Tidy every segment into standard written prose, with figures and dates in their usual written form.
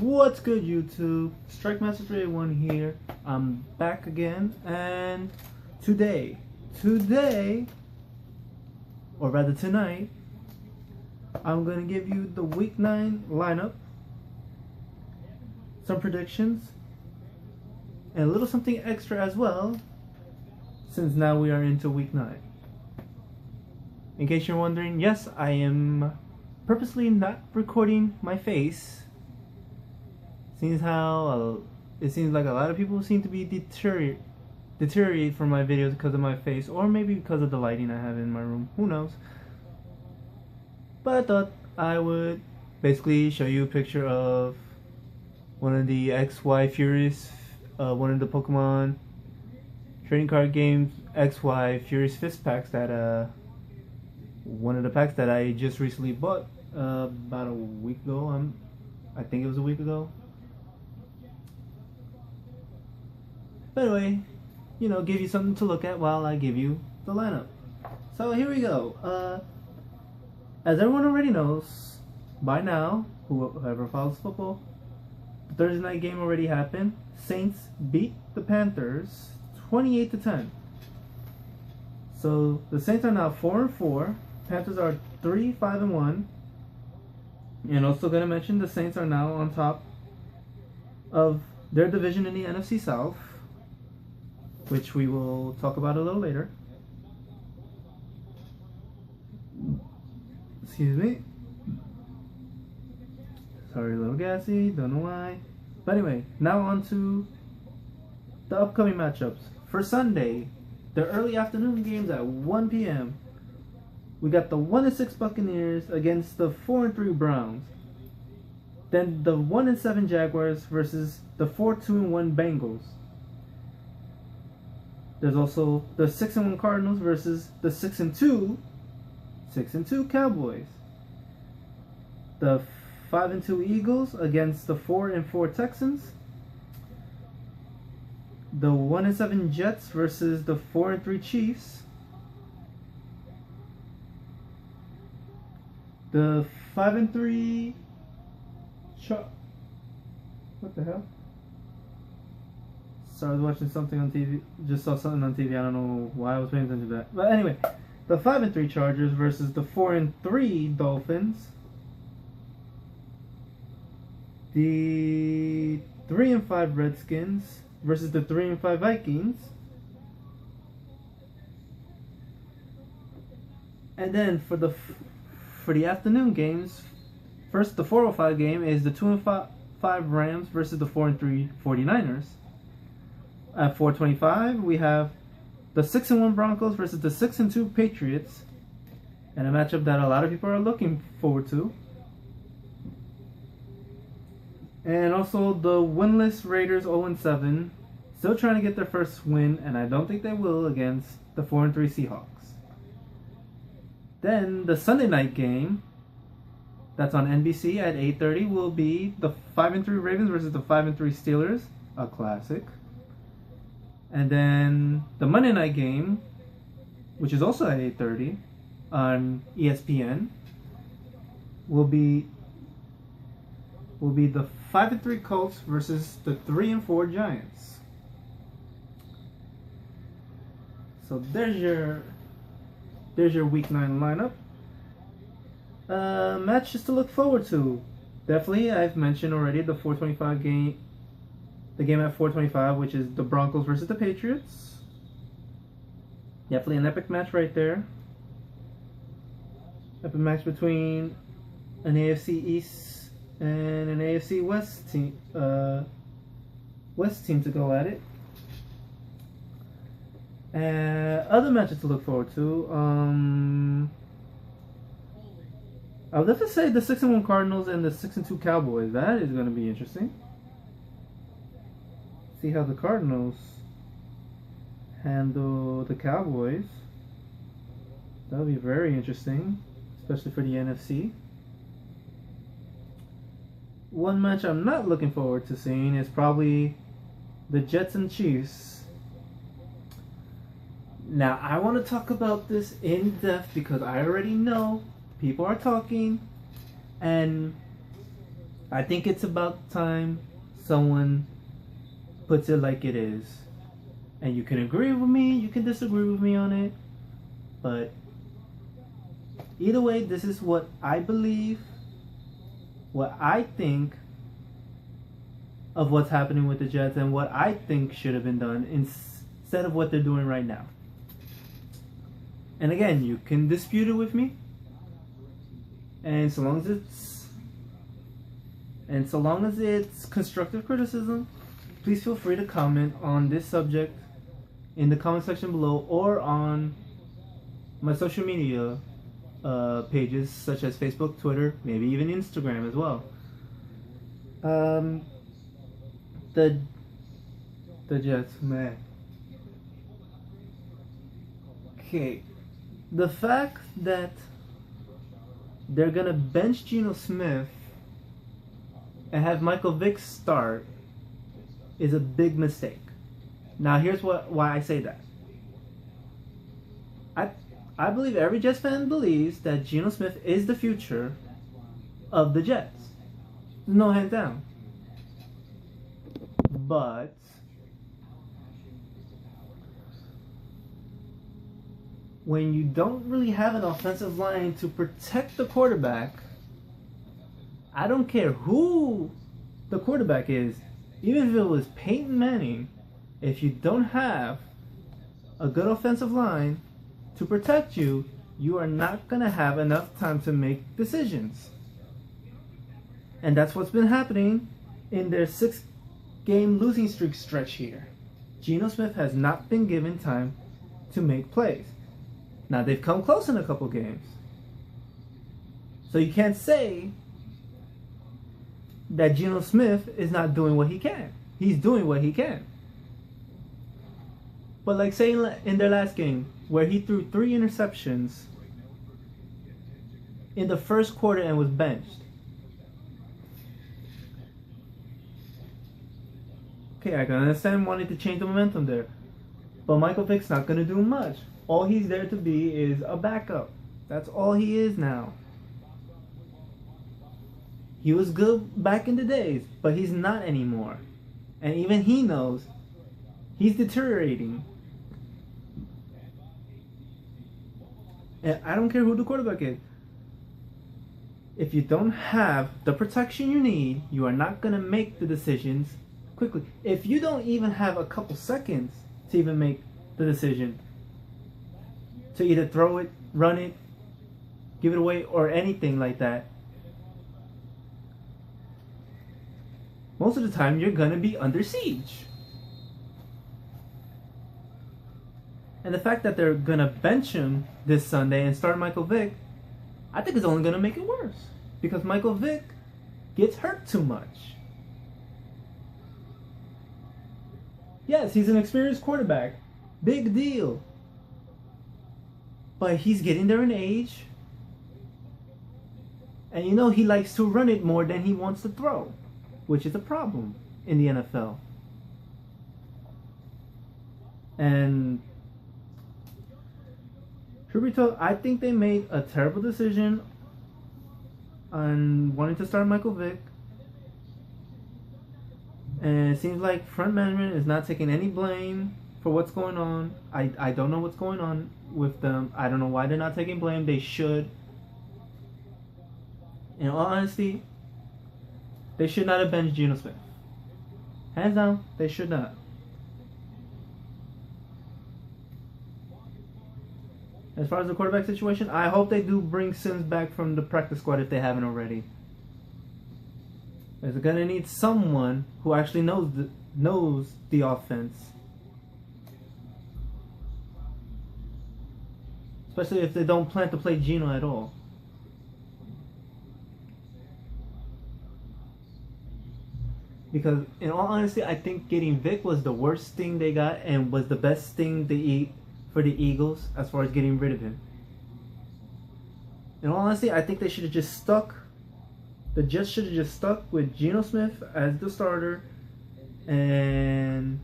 What's good, YouTube? Strike Master 381 here. I'm back again, and today, or rather tonight, I'm gonna give you the Week 9 lineup, some predictions, and a little something extra as well, since now we are into Week 9. In case you're wondering, yes, I am purposely not recording my face. Seems how it seems like a lot of people seem to be deteriorate from my videos because of my face, or maybe because of the lighting I have in my room. Who knows? But I thought I would basically show you a picture of one of the XY Furious, one of the Pokemon trading card games XY Furious Fist packs that one of the packs that I just recently bought about a week ago. I think it was a week ago. But anyway, give you something to look at while I give you the lineup. So here we go. As everyone already knows by now, whoever follows football, the Thursday night game already happened. Saints beat the Panthers 28-10. So the Saints are now 4-4. Panthers are 3-5-1. And also gonna mention the Saints are now on top of their division in the NFC South, which we will talk about a little later. Excuse me. Sorry, a little gassy, don't know why. But anyway, now on to the upcoming matchups. For Sunday, the early afternoon games at 1 p.m. We got the 1-6 Buccaneers against the 4-3 Browns. Then the 1-7 Jaguars versus the 4-2-1 Bengals. There's also the 6-1 Cardinals versus the 6-2 Cowboys. The 5-2 Eagles against the 4-4 Texans. The 1-7 Jets versus the 4-3 Chiefs. The 5-3 what the hell? So I was watching something on TV, just saw something on TV, I don't know why I was paying attention to that. But anyway, the 5-3 Chargers versus the 4-3 Dolphins. The 3-5 Redskins versus the 3-5 Vikings. And then for the afternoon games, first the 4:05 game is the 2-5 Rams versus the 4-3 49ers. At 4:25, we have the 6-1 Broncos versus the 6-2 Patriots, and a matchup that a lot of people are looking forward to. And also the winless Raiders 0-7, still trying to get their first win, and I don't think they will, against the 4-3 Seahawks. Then the Sunday night game, that's on NBC at 8:30, will be the 5-3 Ravens versus the 5-3 Steelers, a classic. And then the Monday night game, which is also at 8:30 on ESPN, will be the 5-3 Colts versus the 3-4 Giants. So there's your Week 9 lineup. Matches to look forward to. Definitely, I've mentioned already the 4:25 game. The game at 4:25, which is the Broncos versus the Patriots. Definitely an epic match right there. Epic match between an AFC East and an AFC West team. West team to go at it. Other matches to look forward to. I would definitely say the 6-1 Cardinals and the 6-2 Cowboys. That is going to be interesting. See how the Cardinals handle the Cowboys. That'll be very interesting, especially for the NFC. One match I'm not looking forward to seeing is probably the Jets and Chiefs. Now, I want to talk about this in depth because I already know people are talking, and I think it's about time someone puts it like it is. And you can agree with me, you can disagree with me on it, but either way, this is what I believe, what I think of what's happening with the Jets, and what I think should have been done instead of what they're doing right now. And again, you can dispute it with me, and so long as it's constructive criticism, please feel free to comment on this subject in the comment section below, or on my social media pages such as Facebook, Twitter, maybe even Instagram as well. The Jets, man. Okay, the fact that they're gonna bench Geno Smith and have Michael Vick start is a big mistake. Now here's why I say that. I believe every Jets fan believes that Geno Smith is the future of the Jets. No, hands down. But when you don't really have an offensive line to protect the quarterback, I don't care who the quarterback is, even if it was Peyton Manning, if you don't have a good offensive line to protect you, you are not going to have enough time to make decisions. And that's what's been happening in their 6-game losing streak stretch here. Geno Smith has not been given time to make plays. Now, they've come close in a couple games. So you can't say that Geno Smith is not doing what he can. He's doing what he can. But like saying in their last game, where he threw 3 interceptions in the first quarter and was benched. Okay, I can understand wanting to change the momentum there. But Michael Vick's not going to do much. All he's there to be is a backup. That's all he is now. He was good back in the days, but he's not anymore. And even he knows he's deteriorating. And I don't care who the quarterback is. If you don't have the protection you need, you are not going to make the decisions quickly. If you don't even have a couple seconds to even make the decision to either throw it, run it, give it away, or anything like that, most of the time you're going to be under siege. And the fact that they're going to bench him this Sunday and start Michael Vick, I think is only going to make it worse. Because Michael Vick gets hurt too much. Yes, he's an experienced quarterback. Big deal. But he's getting there in age. And you know he likes to run it more than he wants to throw, which is a problem in the NFL. And truth be told, I think they made a terrible decision on wanting to start Michael Vick. And it seems like front management is not taking any blame for what's going on. I don't know what's going on with them. I don't know why they're not taking blame. They should. In all honesty, they should not have benched Geno Smith. Hands down, they should not. As far as the quarterback situation, I hope they do bring Sims back from the practice squad if they haven't already. They're going to need someone who actually knows the offense. Especially if they don't plan to play Geno at all. Because, in all honesty, I think getting Vic was the worst thing they got and was the best thing for the Eagles as far as getting rid of him. In all honesty, I think they should have just stuck. The Jets should have just stuck with Geno Smith as the starter and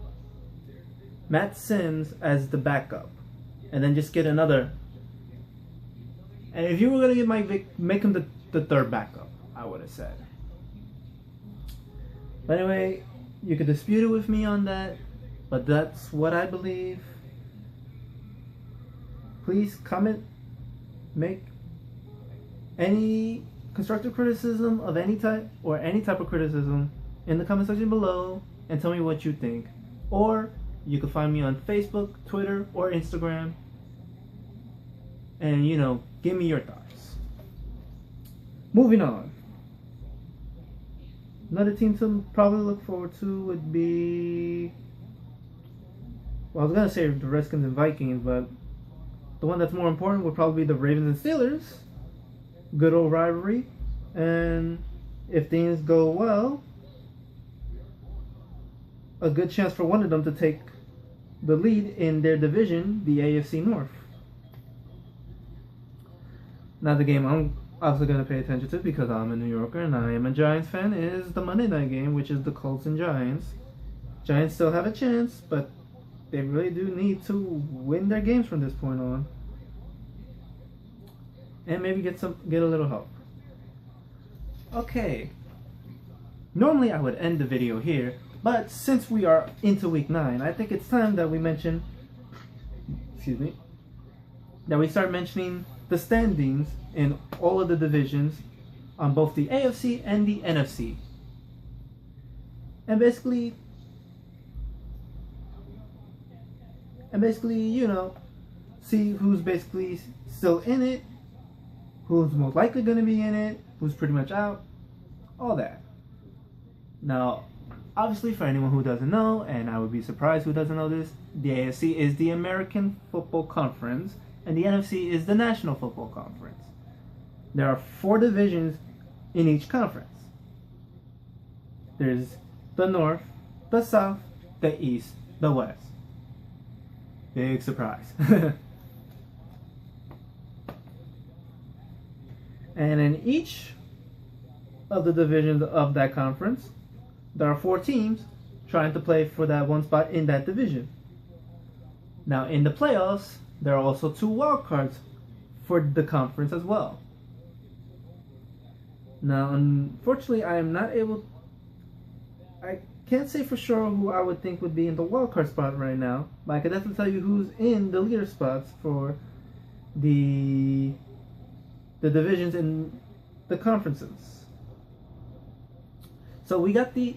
Matt Sims as the backup. And then just get another. And if you were going to get Mike Vick, make him the third backup, I would have said. But anyway, you could dispute it with me on that, but that's what I believe. Please comment, make any constructive criticism of any type or any type of criticism in the comment section below and tell me what you think. Or you can find me on Facebook, Twitter, or Instagram and, you know, give me your thoughts. Moving on. Another team to probably look forward to would be, well, I was going to say the Redskins and Vikings, but the one that's more important would probably be the Ravens and Steelers. Good old rivalry. And if things go well, a good chance for one of them to take the lead in their division, the AFC North. Now the game I'm obviously going to pay attention to because I'm a New Yorker and I am a Giants fan is the Monday night game, which is the Colts and Giants. Giants still have a chance, but they really do need to win their games from this point on. And maybe get a little help. Okay. Normally I would end the video here, but since we are into week 9, I think it's time that we mention, that we start mentioning the standings in all of the divisions on both the AFC and the NFC. And basically, you know, see who's basically still in it, who's most likely going to be in it, who's pretty much out, all that. Now, obviously for anyone who doesn't know, and I would be surprised who doesn't know this, the AFC is the American Football Conference, and the NFC is the National Football Conference. There are 4 divisions in each conference. There's the North, the South, the East, the West. Big surprise. And in each of the divisions of that conference, there are 4 teams trying to play for that one spot in that division. Now in the playoffs, there are also 2 wild cards for the conference as well. Now unfortunately I can't say for sure who I would think would be in the wild card spot right now, but I can definitely tell you who's in the leader spots for the divisions in the conferences. So we got the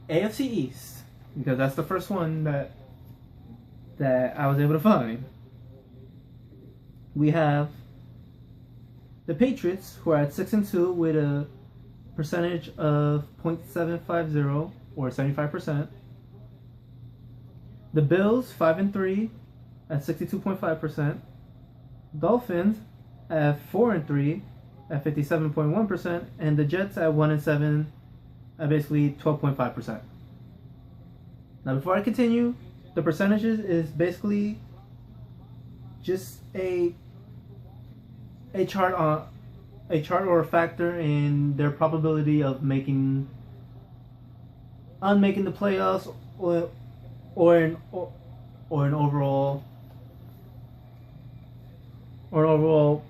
AFC East, because that's the first one that I was able to find. We have the Patriots, who are at 6-2 with a percentage of .750 or 75%. The Bills 5-3 at 62.5%. Dolphins at 4-3 at 57.1%, and the Jets at 1-7 at basically 12.5%. Now before I continue, the percentages is basically just a chart or a factor in their probability of making the playoffs or an overall,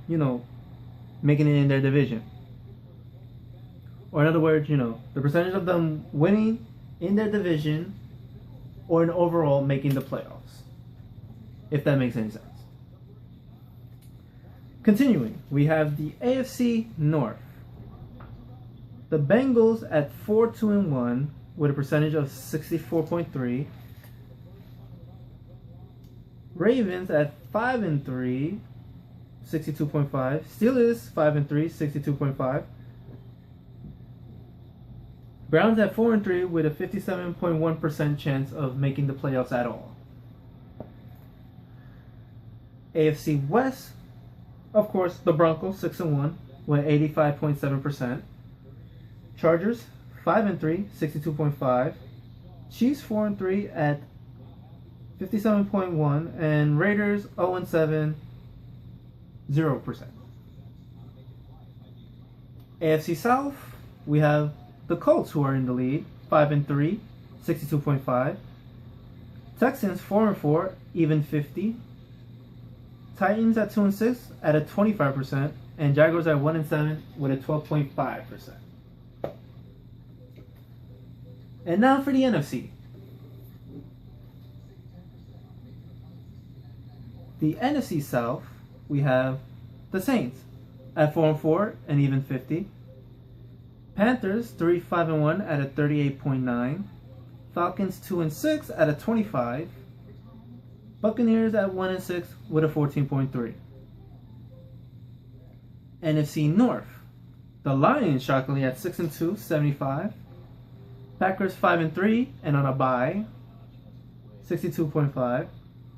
you know, making it in their division. Or in other words, you know, the percentage of them winning in their division or an overall making the playoffs, if that makes any sense. Continuing, we have the AFC North. The Bengals at 4-2-1 with a percentage of 64.3. Ravens at 5-3, 62.5. Steelers 5-3, 62.5. Browns at 4-3 with a 57.1% chance of making the playoffs at all. AFC West, of course, the Broncos 6-1 with 85.7%. Chargers 5-3, 62.5. Chiefs 4-3 at 57.1, and Raiders 0-7, 0%. AFC South, we have the Colts, who are in the lead, 5-3, 62.5. Texans 4-4, even 50. Titans at 2-6 at a 25%, and Jaguars at 1-7 with a 12.5%. And now for the NFC. The NFC South, we have the Saints at 4-4 and even 50. Panthers 3-5-1 at a 38.9. Falcons 2-6 at a 25. Buccaneers at 1-6 with a 14.3. NFC North. The Lions shockingly at 6-2, 75. Packers 5-3 and on a bye, 62.5.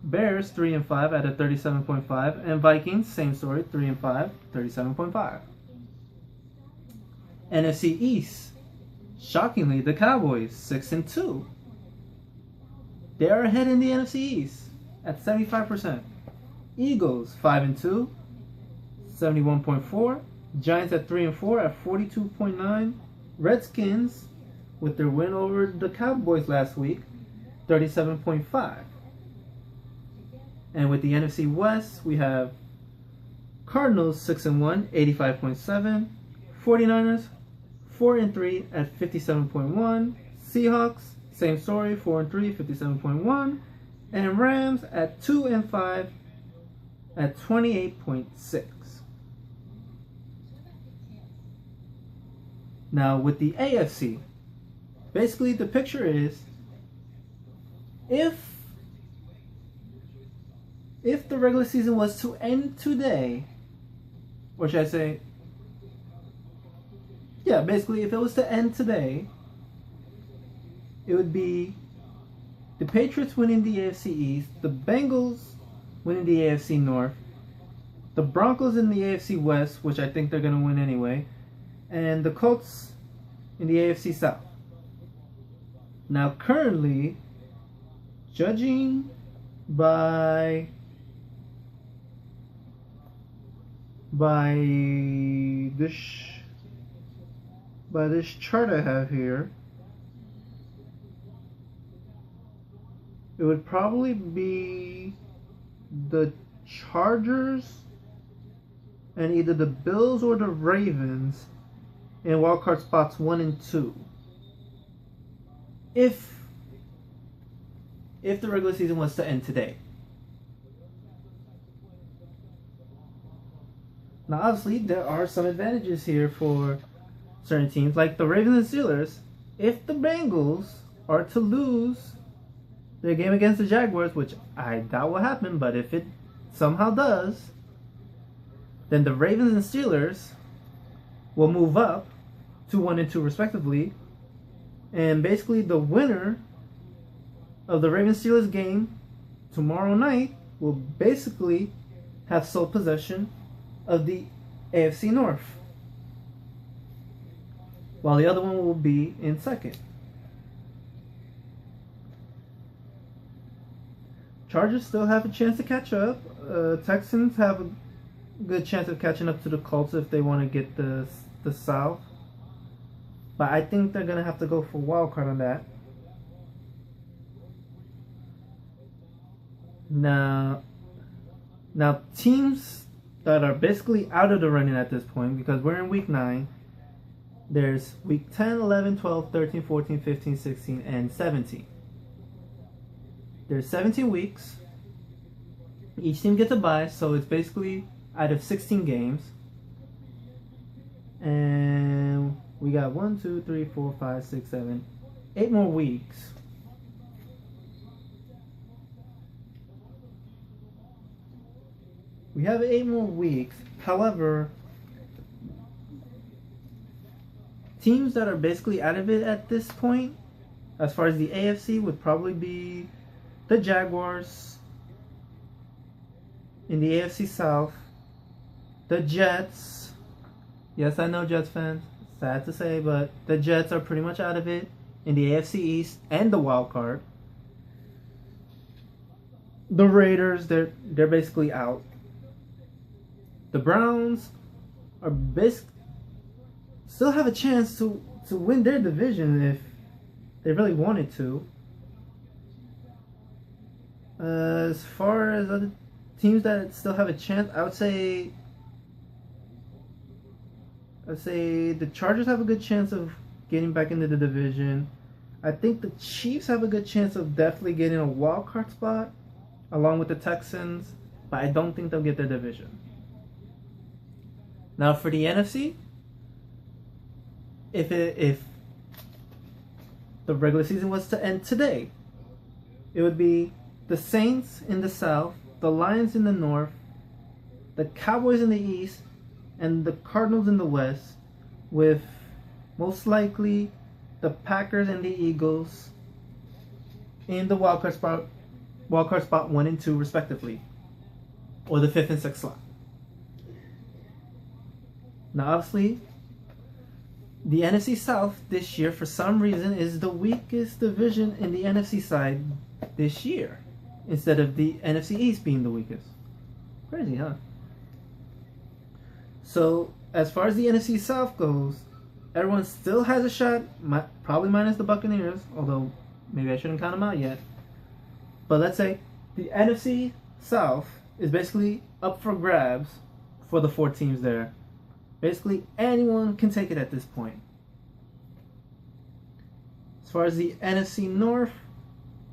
Bears 3-5 at a 37.5, and Vikings same story, 3-5, 37.5. NFC East, shockingly the Cowboys 6-2. They are ahead in the NFC East at 75%. Eagles 5-2, 71.4. Giants at 3-4 at 42.9. Redskins with their win over the Cowboys last week, 37.5. And with the NFC West, we have Cardinals 6-1, 85.7. 49ers 4-3 at 57.1. Seahawks, same story, 4-3, 57.1. And Rams at 2-5 at 28.6. Now with the AFC, basically the picture is if the regular season was to end today, or should I say, yeah, basically if it was to end today, it would be the Patriots winning the AFC East, the Bengals winning the AFC North, the Broncos in the AFC West, which I think they're going to win anyway, and the Colts in the AFC South. Now currently, judging by this chart I have here, it would probably be the Chargers and either the Bills or the Ravens in wildcard spots 1 and 2. If the regular season was to end today. Now obviously there are some advantages here for certain teams like the Ravens and Steelers. If the Bengals are to lose their game against the Jaguars, which I doubt will happen, but if it somehow does, then the Ravens and Steelers will move up to 1 and 2 respectively, and basically the winner of the Ravens-Steelers game tomorrow night will basically have sole possession of the AFC North, while the other one will be in second. Chargers still have a chance to catch up. Texans have a good chance of catching up to the Colts if they want to get the South. But I think they're going to have to go for wild card on that. Now teams that are basically out of the running at this point, because we're in week 9, there's week 10, 11, 12, 13, 14, 15, 16, and 17. There's 17 weeks. Each team gets a bye, so it's basically out of 16 games. And we got 1, 2, 3, 4, 5, 6, 7, 8 more weeks. We have 8 more weeks. However, teams that are basically out of it at this point, as far as the AFC, would probably be the Jaguars. In the AFC South, the Jets. Yes, I know Jets fans. Sad to say, but the Jets are pretty much out of it in the AFC East and the wild card. The Raiders, they're basically out. The Browns are still have a chance to win their division if they really wanted to. As far as other teams that still have a chance, I'd say the Chargers have a good chance of getting back into the division. I think the Chiefs have a good chance of definitely getting a wild card spot along with the Texans, but I don't think they'll get their division. Now for the NFC, if the regular season was to end today, it would be the Saints in the South, the Lions in the North, the Cowboys in the East, and the Cardinals in the West, with most likely the Packers and the Eagles in the wildcard spot 1 and 2 respectively, or the 5th and 6th slot. Now obviously, the NFC South this year for some reason is the weakest division in the NFC side this year, instead of the NFC East being the weakest. Crazy, huh? So as far as the NFC South goes, everyone still has a shot, probably minus the Buccaneers, although maybe I shouldn't count them out yet. But let's say the NFC South is basically up for grabs for the 4 teams there. Basically, anyone can take it at this point. As far as the NFC North,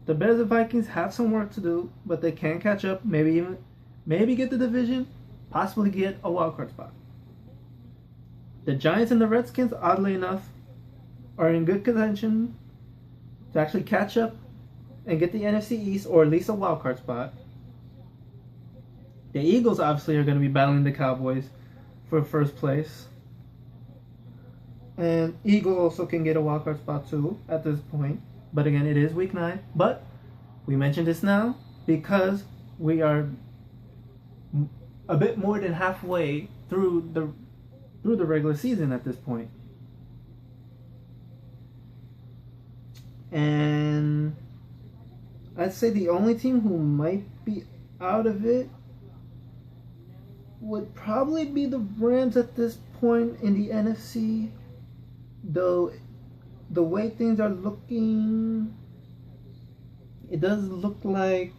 the Bears and Vikings have some work to do, but they can catch up, maybe get the division, possibly get a wildcard spot. The Giants and the Redskins, oddly enough, are in good contention to actually catch up and get the NFC East, or at least a wildcard spot. The Eagles obviously are going to be battling the Cowboys for first place. And Eagle also can get a wildcard spot too at this point. But again, it is week 9. But we mentioned this now because we are a bit more than halfway through the regular season at this point. And I'd say the only team who might be out of it would probably be the Rams at this point in the NFC. Though the way things are looking, it does look like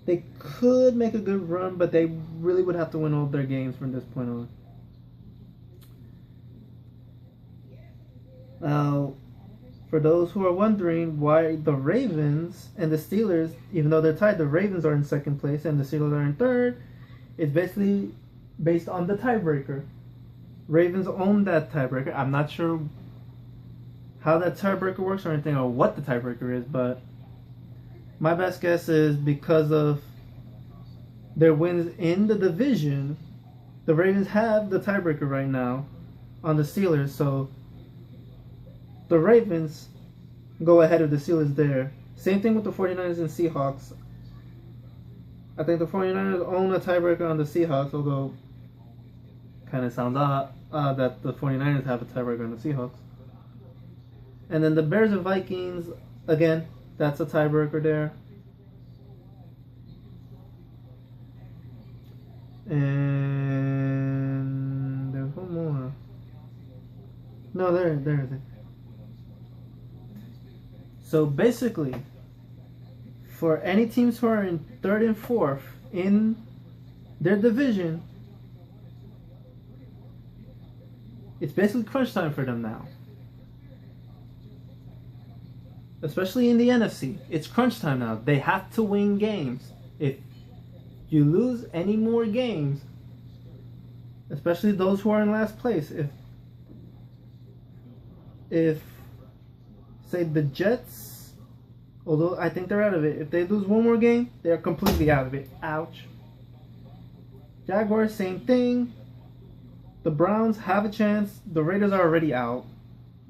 they could make a good run, but they really would have to win all their games from this point on. Now, for those who are wondering why the Ravens and the Steelers, even though they're tied, the Ravens are in second place and the Steelers are in third, it's basically based on the tiebreaker. Ravens own that tiebreaker. I'm not sure how that tiebreaker works or anything, or what the tiebreaker is, but my best guess is because of their wins in the division, the Ravens have the tiebreaker right now on the Steelers, so the Ravens go ahead of the Steelers there. Same thing with the 49ers and Seahawks. I think the 49ers own a tiebreaker on the Seahawks, although kind of sounds odd that the 49ers have a tiebreaker on the Seahawks. And then the Bears and Vikings, again, that's a tiebreaker there. And there's one more. No, there is it. So basically, for any teams who are in 3rd and 4th in their division, it's basically crunch time for them now. Especially in the NFC. It's crunch time now. They have to win games. If you lose any more games, especially those who are in last place, if say the Jets, although I think they're out of it, if they lose one more game, they're completely out of it. Ouch. Jaguars, same thing. The Browns have a chance. The Raiders are already out.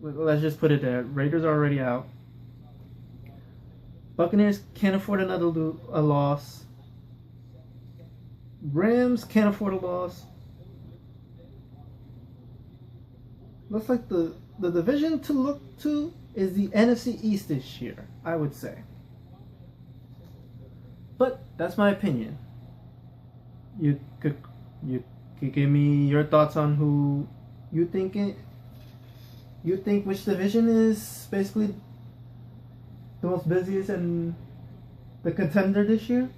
Let's just put it there. Raiders are already out. Buccaneers can't afford a loss. Rams can't afford a loss. Looks like the division to look to is the NFC East this year, I would say. But that's my opinion. You could give me your thoughts on who you think which division is basically the most busiest and the contender this year.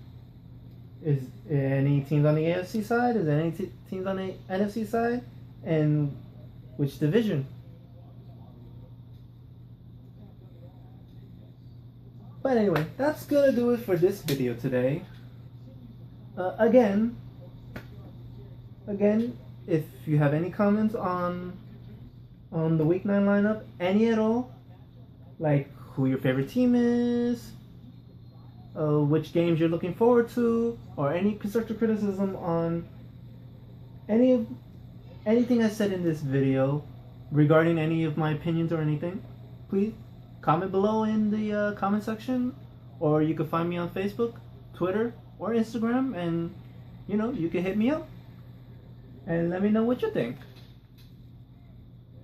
Is any teams on the AFC side? Is there any teams on the NFC side? And which division? But anyway, that's gonna do it for this video today. Again, if you have any comments on the Week 9 lineup, any at all, like who your favorite team is, which games you're looking forward to, or any constructive criticism on anything I said in this video regarding any of my opinions or anything, please comment below in the comment section, or you can find me on Facebook, Twitter, or Instagram, and you can hit me up and let me know what you think.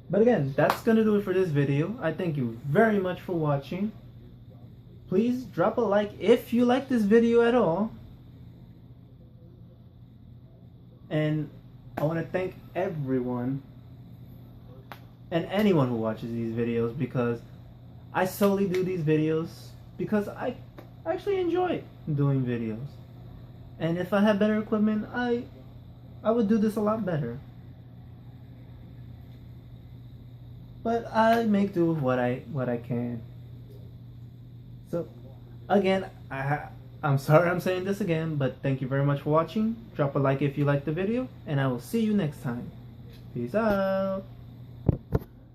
But again, that's gonna do it for this video. I thank you very much for watching. Please drop a like if you like this video at all. And I want to thank everyone and anyone who watches these videos, because I solely do these videos because I actually enjoy doing videos. And if I had better equipment, I would do this a lot better. But I make do with what I can. So, again, I'm sorry I'm saying this again, but thank you very much for watching. Drop a like if you liked the video, and I will see you next time. Peace out.